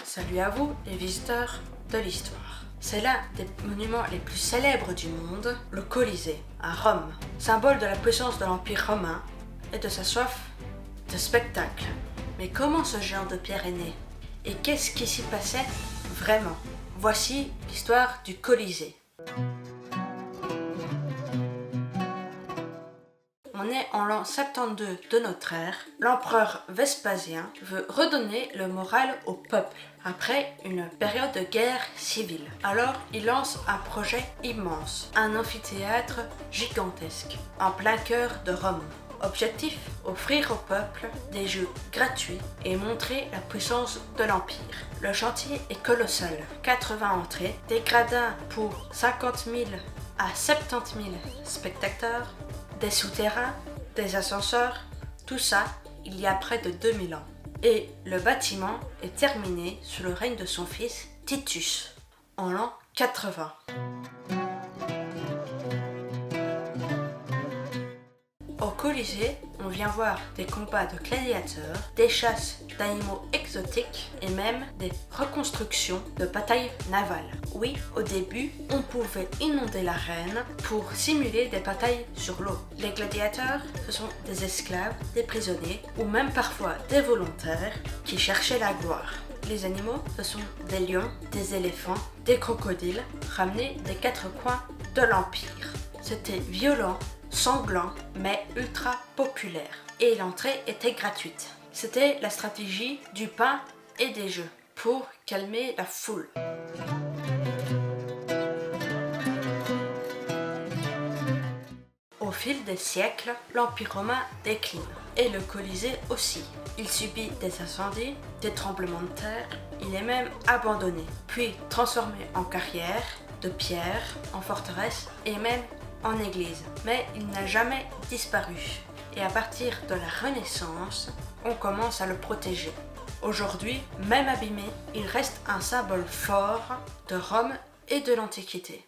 Salut à vous, les visiteurs de l'histoire. C'est l'un des monuments les plus célèbres du monde, le Colisée, à Rome, symbole de la puissance de l'Empire romain et de sa soif de spectacle. Mais comment ce géant de pierre est né? Et qu'est-ce qui s'y passait vraiment? Voici l'histoire du Colisée. On est en l'an 72 de notre ère. L'empereur Vespasien veut redonner le moral au peuple après une période de guerre civile. Alors, il lance un projet immense, un amphithéâtre gigantesque, en plein cœur de Rome. Objectif, offrir au peuple des jeux gratuits et montrer la puissance de l'Empire. Le chantier est colossal, 80 entrées, des gradins pour 50 000 à 70 000 spectateurs, des souterrains, des ascenseurs, tout ça il y a près de 2000 ans. Et le bâtiment est terminé sous le règne de son fils Titus, en l'an 80. Au Colisée, on vient voir des combats de gladiateurs, des chasses d'animaux exotiques et même des reconstructions de batailles navales. Oui, au début, on pouvait inonder l'arène pour simuler des batailles sur l'eau. Les gladiateurs, ce sont des esclaves, des prisonniers ou même parfois des volontaires qui cherchaient la gloire. Les animaux, ce sont des lions, des éléphants, des crocodiles, ramenés des quatre coins de l'Empire. C'était violent, sanglant, mais ultra populaire. Et l'entrée était gratuite. C'était la stratégie du pain et des jeux pour calmer la foule. Au fil des siècles, l'Empire romain décline, et le Colisée aussi. Il subit des incendies, des tremblements de terre, il est même abandonné, puis transformé en carrière, de pierre, en forteresse et même en église. Mais il n'a jamais disparu. Et à partir de la Renaissance, on commence à le protéger. Aujourd'hui, même abîmé, il reste un symbole fort de Rome et de l'Antiquité.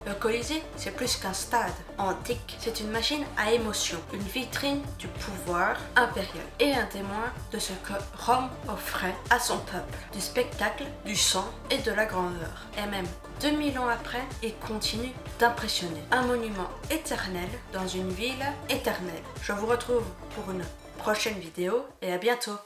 Le Colisée, c'est plus qu'un stade antique, c'est une machine à émotion, une vitrine du pouvoir impérial et un témoin de ce que Rome offrait à son peuple, du spectacle, du sang et de la grandeur. Et même 2000 ans après, il continue d'impressionner. Un monument éternel dans une ville éternelle. Je vous retrouve pour une prochaine vidéo et à bientôt.